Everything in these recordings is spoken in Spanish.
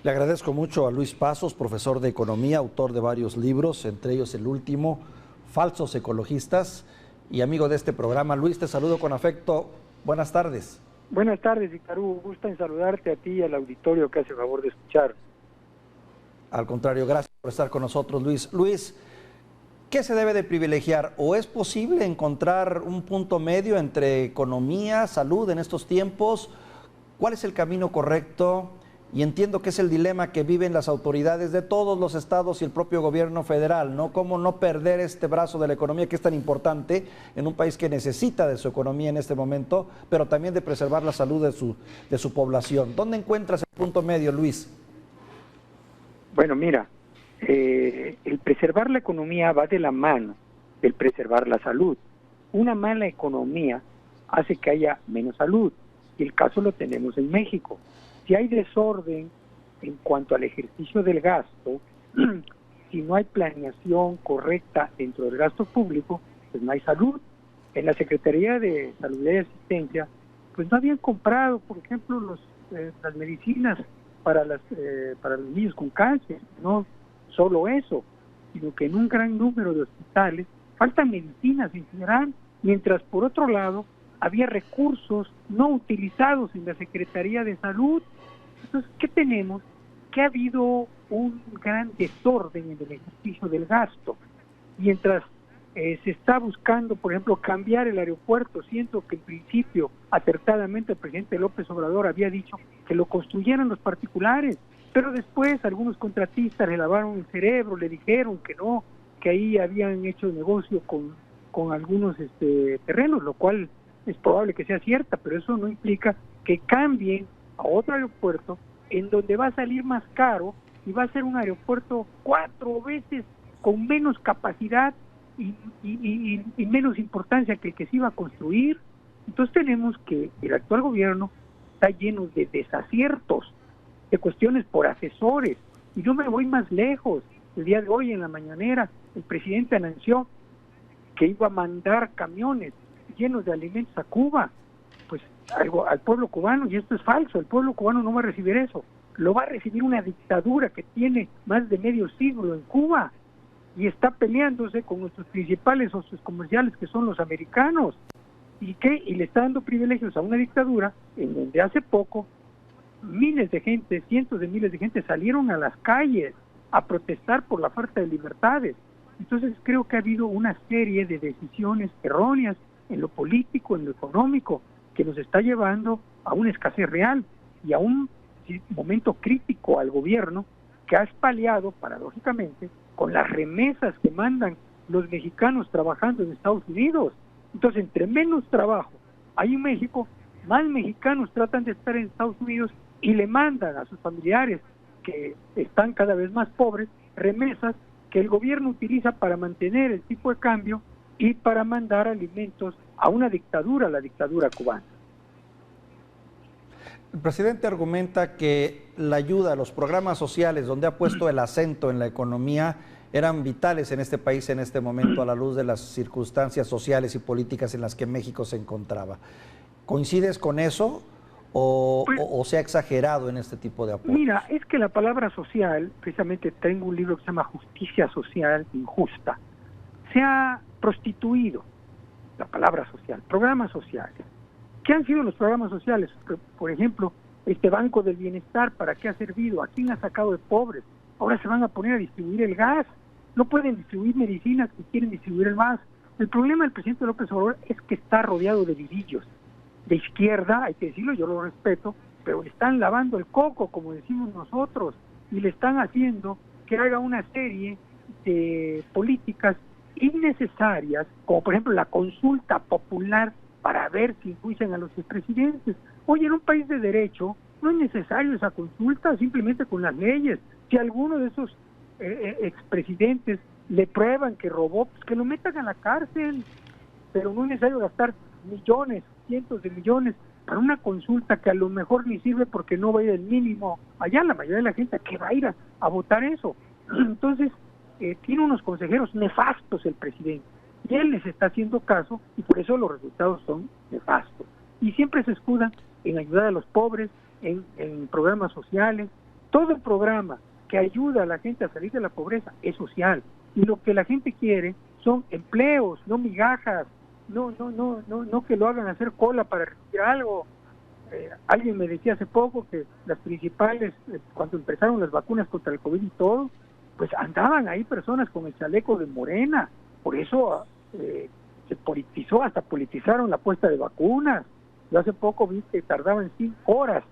Le agradezco mucho a Luis Pasos, profesor de Economía, autor de varios libros, entre ellos el último, Falsos Ecologistas, y amigo de este programa. Luis, te saludo con afecto. Buenas tardes. Buenas tardes, Icaro. Gusto en saludarte a ti y al auditorio que hace favor de escuchar. Al contrario, gracias por estar con nosotros, Luis. Luis, ¿qué se debe de privilegiar? ¿O es posible encontrar un punto medio entre economía, salud en estos tiempos? ¿Cuál es el camino correcto? Y entiendo que es el dilema que viven las autoridades de todos los estados y el propio gobierno federal, ¿no? ¿Cómo no perder este brazo de la economía que es tan importante en un país que necesita de su economía en este momento, pero también de preservar la salud de su población? ¿Dónde encuentras el punto medio, Luis? Bueno, mira, el preservar la economía va de la mano del preservar la salud. Una mala economía hace que haya menos salud, y el caso lo tenemos en México. Si hay desorden en cuanto al ejercicio del gasto, si no hay planeación correcta dentro del gasto público, pues no hay salud. En la Secretaría de Salud y Asistencia, pues no habían comprado, por ejemplo, las medicinas para los niños con cáncer. No solo eso, sino que en un gran número de hospitales faltan medicinas en general, mientras por otro lado había recursos no utilizados en la Secretaría de Salud. Entonces, ¿qué tenemos? Que ha habido un gran desorden en el ejercicio del gasto. Mientras se está buscando, por ejemplo, cambiar el aeropuerto, siento que en principio, acertadamente, el presidente López Obrador había dicho que lo construyeran los particulares, pero después algunos contratistas le lavaron el cerebro, le dijeron que no, que ahí habían hecho negocio con algunos terrenos, lo cual es probable que sea cierta, pero eso no implica que cambien a otro aeropuerto en donde va a salir más caro y va a ser un aeropuerto 4 veces con menos capacidad y menos importancia que el que se iba a construir. Entonces tenemos que el actual gobierno está lleno de desaciertos, de cuestiones por asesores, y no me voy más lejos. El día de hoy en la mañanera el presidente anunció que iba a mandar camiones llenos de alimentos a Cuba, pues algo al pueblo cubano, y esto es falso. El pueblo cubano no va a recibir eso, lo va a recibir una dictadura que tiene más de medio siglo en Cuba y está peleándose con nuestros principales socios comerciales, que son los americanos, y le está dando privilegios a una dictadura en donde hace poco miles de gente, cientos de miles de gente salieron a las calles a protestar por la falta de libertades. Entonces creo que ha habido una serie de decisiones erróneas en lo político, en lo económico, que nos está llevando a una escasez real y a un momento crítico al gobierno, que ha espaliado, paradójicamente, con las remesas que mandan los mexicanos trabajando en Estados Unidos. Entonces, entre menos trabajo hay en México, más mexicanos tratan de estar en Estados Unidos y le mandan a sus familiares, que están cada vez más pobres, remesas que el gobierno utiliza para mantener el tipo de cambio y para mandar alimentos a una dictadura, la dictadura cubana. El presidente argumenta que la ayuda, los programas sociales, donde ha puesto el acento en la economía, eran vitales en este país en este momento a la luz de las circunstancias sociales y políticas en las que México se encontraba. ¿Coincides con eso o se ha exagerado en este tipo de apoyos? Mira, es que la palabra social, precisamente tengo un libro que se llama Justicia Social Injusta, se ha prostituido la palabra social, programas sociales. ¿Qué han sido los programas sociales? Por ejemplo, este Banco del Bienestar, ¿para qué ha servido? ¿A quién ha sacado de pobres? Ahora se van a poner a distribuir el gas. No pueden distribuir medicinas que quieren distribuir el gas. El problema del presidente López Obrador es que está rodeado de vivillos. De izquierda, hay que decirlo, yo lo respeto, pero le están lavando el coco, como decimos nosotros, y le están haciendo que haga una serie de políticas innecesarias, como por ejemplo la consulta popular para ver si enjuician a los expresidentes. Oye, en un país de derecho no es necesario esa consulta, simplemente con las leyes. Si alguno de esos expresidentes le prueban que robó, pues que lo metan a la cárcel, pero no es necesario gastar millones, cientos de millones para una consulta que a lo mejor ni sirve porque no va a ir el mínimo allá. La mayoría de la gente que va a ir a votar eso. Entonces, tiene unos consejeros nefastos el presidente, y él les está haciendo caso, y por eso los resultados son nefastos. Y siempre se escudan en ayudar a los pobres, en programas sociales, Todo el programa que ayuda a la gente a salir de la pobreza es social. Y lo que la gente quiere son empleos, no migajas, no que lo hagan hacer cola para recibir algo. Alguien me decía hace poco que las principales, cuando empezaron las vacunas contra el COVID y todo, pues andaban ahí personas con el chaleco de Morena. Por eso se politizó, hasta politizaron la puesta de vacunas. Yo hace poco vi que tardaban 5 horas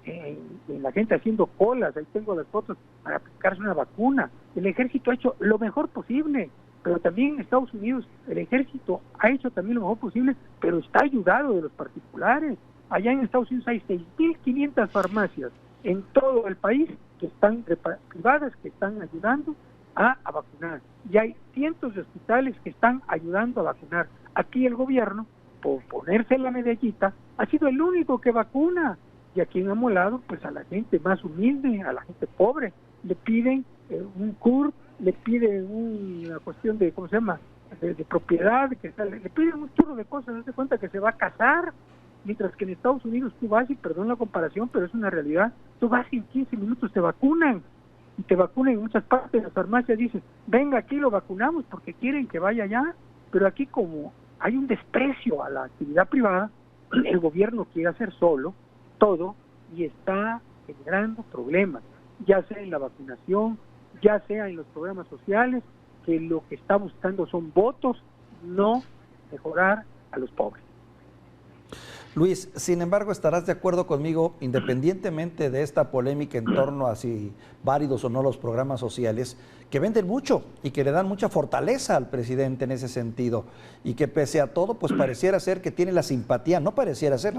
en la gente haciendo colas. Ahí tengo las fotos para aplicarse una vacuna. El ejército ha hecho lo mejor posible, pero también en Estados Unidos el ejército ha hecho también lo mejor posible, pero está ayudado de los particulares. Allá en Estados Unidos hay 6.500 farmacias en todo el país que están privadas, que están ayudando a vacunar. Y hay cientos de hospitales que están ayudando a vacunar. Aquí el gobierno, por ponerse la medallita, ha sido el único que vacuna. Y aquí en Amolado, pues a la gente más humilde, a la gente pobre, le piden un CUR, le piden una cuestión de, ¿cómo se llama?, de propiedad, le piden un churro de cosas. No se cuenta que se va a casar. Mientras que en Estados Unidos tú vas, y perdón la comparación, pero es una realidad, tú vas y en 15 minutos te vacunan, y te vacunan en muchas partes de las farmacias, dicen, venga aquí lo vacunamos porque quieren que vaya allá, pero aquí como hay un desprecio a la actividad privada, el gobierno quiere hacer solo todo y está generando problemas, ya sea en la vacunación, ya sea en los programas sociales, que lo que está buscando son votos, no mejorar a los pobres. Luis, sin embargo, estarás de acuerdo conmigo, independientemente de esta polémica en torno a si válidos o no los programas sociales, que venden mucho y que le dan mucha fortaleza al presidente en ese sentido, y que pese a todo, pues pareciera ser que tiene la simpatía, no pareciera ser,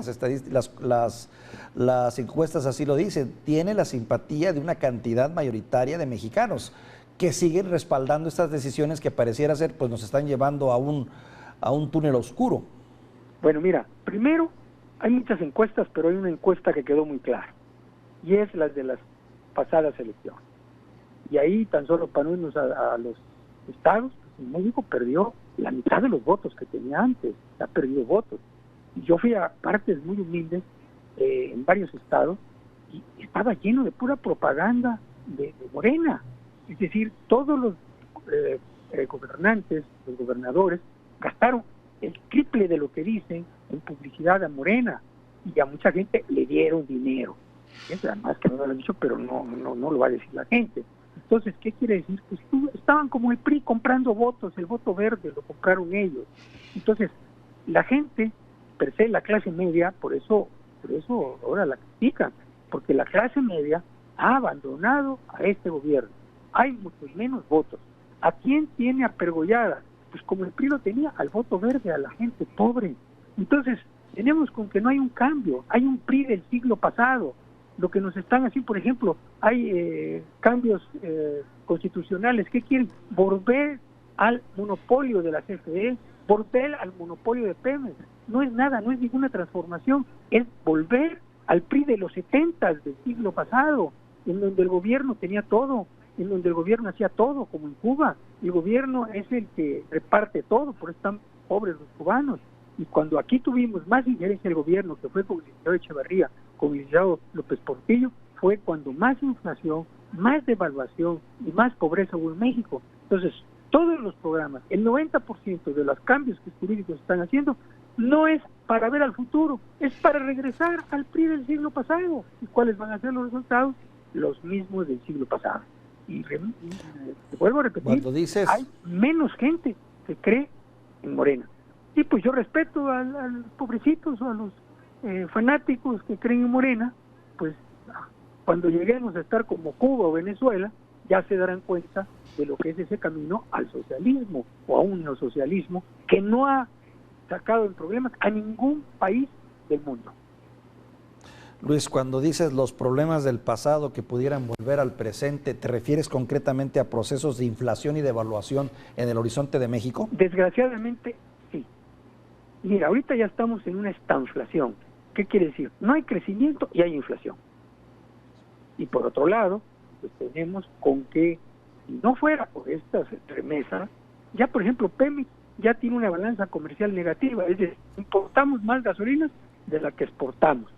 las encuestas así lo dicen, tiene la simpatía de una cantidad mayoritaria de mexicanos que siguen respaldando estas decisiones que pareciera ser, pues nos están llevando a un túnel oscuro. Bueno, mira, primero, hay muchas encuestas, pero hay una encuesta que quedó muy clara, y es la de las pasadas elecciones. Y ahí, tan solo para irnos a los estados, pues México perdió la mitad de los votos que tenía antes, ha perdido votos. Y yo fui a partes muy humildes en varios estados, y estaba lleno de pura propaganda de Morena. Es decir, todos los gobernantes, los gobernadores, gastaron el triple de lo que dicen en publicidad a Morena, y a mucha gente le dieron dinero. Además que no lo han dicho, pero no lo va a decir la gente. Entonces, ¿qué quiere decir? Pues estaban como el PRI comprando votos, el voto verde lo compraron ellos. Entonces, la gente, per se, la clase media, por eso ahora la critican, porque la clase media ha abandonado a este gobierno. Hay muchos menos votos. ¿A quién tiene apergollada? Pues como el PRI lo tenía, al voto verde, a la gente pobre. Entonces, tenemos con que no hay un cambio, hay un PRI del siglo pasado. Lo que nos están haciendo, por ejemplo, hay cambios constitucionales. ¿Qué quieren? Volver al monopolio de la CFE, volver al monopolio de Pemex. No es nada, no es ninguna transformación, es volver al PRI de los 70s del siglo pasado, en donde el gobierno tenía todo, en donde el gobierno hacía todo, como en Cuba. El gobierno es el que reparte todo, por eso están pobres los cubanos. Y cuando aquí tuvimos más injerencia del gobierno, que fue con el licenciado Echeverría, con el licenciado López Portillo, fue cuando más inflación, más devaluación y más pobreza hubo en México. Entonces, todos los programas, el 90% de los cambios que jurídicos están haciendo, no es para ver al futuro, es para regresar al PRI del siglo pasado. ¿Y cuáles van a ser los resultados? Los mismos del siglo pasado. Y te vuelvo a repetir, hay menos gente que cree en Morena. Y pues yo respeto a los pobrecitos o a los fanáticos que creen en Morena, pues cuando lleguemos a estar como Cuba o Venezuela, ya se darán cuenta de lo que es ese camino al socialismo o a un neosocialismo que no ha sacado en problemas a ningún país del mundo. Luis, cuando dices los problemas del pasado que pudieran volver al presente, ¿te refieres concretamente a procesos de inflación y devaluación en el horizonte de México? Desgraciadamente, sí. Mira, ahorita ya estamos en una estanflación. ¿Qué quiere decir? No hay crecimiento y hay inflación. Y por otro lado, pues tenemos con que, si no fuera por estas remesas, ya por ejemplo Pemex ya tiene una balanza comercial negativa, es decir, importamos más gasolinas de la que exportamos.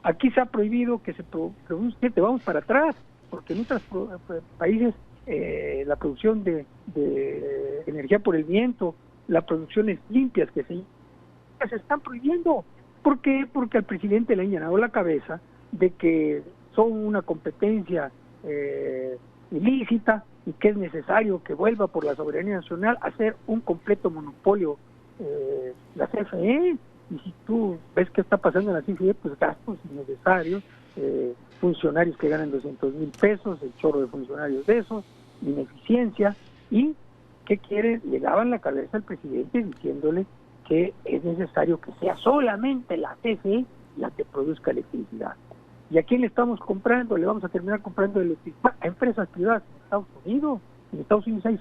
Aquí se ha prohibido que se produzca, vamos para atrás, porque en otros países la producción de energía por el viento, las producciones limpias que se están prohibiendo. ¿Por qué? Porque al presidente le han llenado la cabeza de que son una competencia ilícita y que es necesario que vuelva por la soberanía nacional a ser un completo monopolio la CFE. Y si tú ves qué está pasando en la CFE, pues gastos innecesarios, funcionarios que ganan 200,000 pesos, el chorro de funcionarios de esos, ineficiencia. ¿Y qué quiere? Le daban la cabeza al presidente diciéndole que es necesario que sea solamente la CFE la que produzca electricidad. ¿Y a quién le estamos comprando? Le vamos a terminar comprando electricidad a empresas privadas en Estados Unidos. En Estados Unidos hay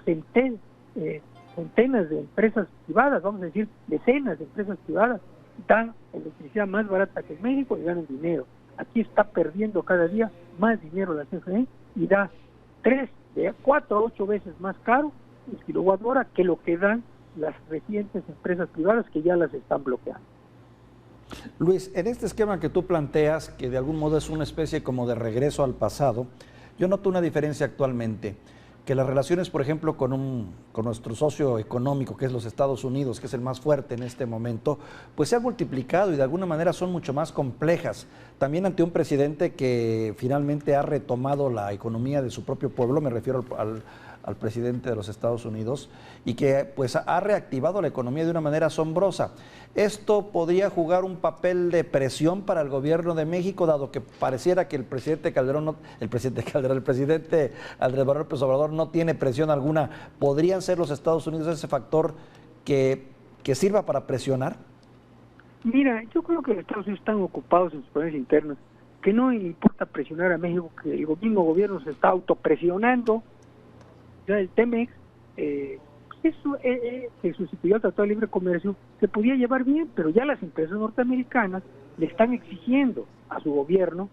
centenas de empresas privadas, vamos a decir decenas de empresas privadas, dan electricidad más barata que en México y ganan dinero. Aquí está perdiendo cada día más dinero la CFE y da 4 a 8 veces más caro el kilowatt hora que lo que dan las recientes empresas privadas que ya las están bloqueando. Luis, en este esquema que tú planteas, que de algún modo es una especie como de regreso al pasado, yo noto una diferencia actualmente, que las relaciones, por ejemplo, con nuestro socio económico, que es los Estados Unidos, que es el más fuerte en este momento, pues se han multiplicado y de alguna manera son mucho más complejas. También ante un presidente que finalmente ha retomado la economía de su propio pueblo, me refiero al presidente de los Estados Unidos, y que pues ha reactivado la economía de una manera asombrosa. ¿Esto podría jugar un papel de presión para el gobierno de México, dado que pareciera que el presidente Andrés Manuel López Obrador no tiene presión alguna? ¿Podrían ser los Estados Unidos ese factor que sirva para presionar? Mira, yo creo que los Estados Unidos están ocupados en sus problemas internos, que no importa presionar a México, que el mismo gobierno se está autopresionando. Ya el TEMEX, eso que sustituyó el Tratado de Libre Comercio, se podía llevar bien, pero ya las empresas norteamericanas le están exigiendo a su gobierno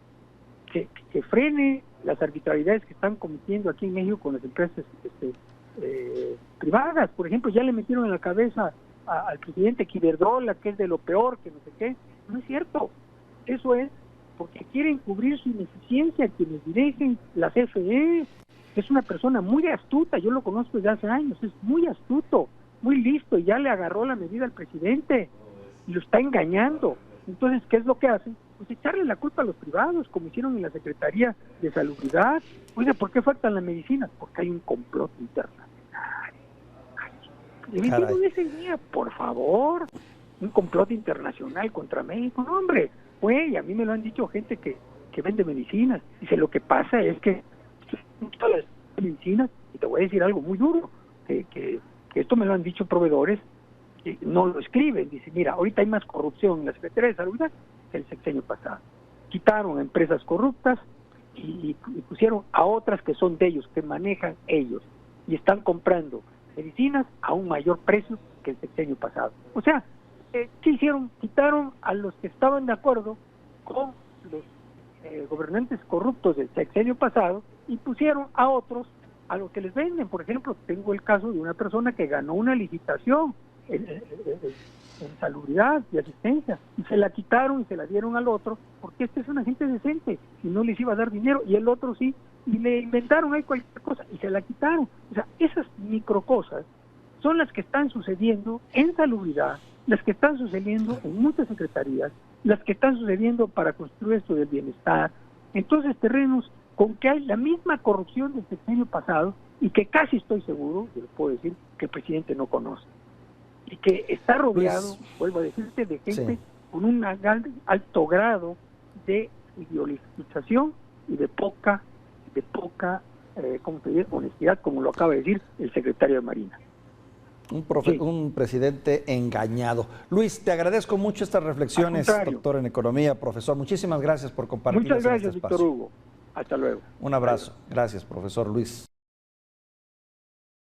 que frene las arbitrariedades que están cometiendo aquí en México con las empresas privadas. Por ejemplo, ya le metieron en la cabeza al presidente que Iberdrola, que es de lo peor, que no sé qué. No es cierto. Eso es porque quieren cubrir su ineficiencia quienes dirigen la CFE. Es una persona muy astuta, yo lo conozco desde hace años, es muy astuto, muy listo, y ya le agarró la medida al presidente y lo está engañando. Entonces, ¿qué es lo que hacen? Pues echarle la culpa a los privados, como hicieron en la Secretaría de Salubridad. Oiga, ¿por qué faltan las medicinas? Porque hay un complot internacional. ¿De ese día, por favor? Un complot internacional contra México. No, hombre, güey, a mí me lo han dicho gente que vende medicinas. Dice, lo que pasa es que todas las medicinas, y te voy a decir algo muy duro, que esto me lo han dicho proveedores, que no lo escriben. Dice, mira, ahorita hay más corrupción en la Secretaría de Salud que el sexenio pasado. Quitaron a empresas corruptas y pusieron a otras que son de ellos, que manejan ellos, y están comprando medicinas a un mayor precio que el sexenio pasado. O sea, ¿qué hicieron? Quitaron a los que estaban de acuerdo con los gobernantes corruptos del sexenio pasado y pusieron a otros a lo que les venden. Por ejemplo, tengo el caso de una persona que ganó una licitación en salubridad y asistencia y se la quitaron y se la dieron al otro porque este es una gente decente y no les iba a dar dinero, y el otro sí, y le inventaron ahí cualquier cosa y se la quitaron. O sea, esas microcosas son las que están sucediendo en salubridad, las que están sucediendo en muchas secretarías, las que están sucediendo para construir esto del bienestar. Entonces, terrenos con que hay la misma corrupción del sexenio pasado y que casi estoy seguro, yo lo puedo decir, que el presidente no conoce. Y que está rodeado, vuelvo a decirte, de gente con un alto grado de ideologización y de poca ¿cómo te digo?, honestidad, como lo acaba de decir el secretario de Marina. Un presidente engañado. Luis, te agradezco mucho estas reflexiones, doctor en economía, profesor. Muchísimas gracias por compartir. Muchas gracias, Víctor Hugo. Hasta luego. Un abrazo. Gracias, profesor Luis.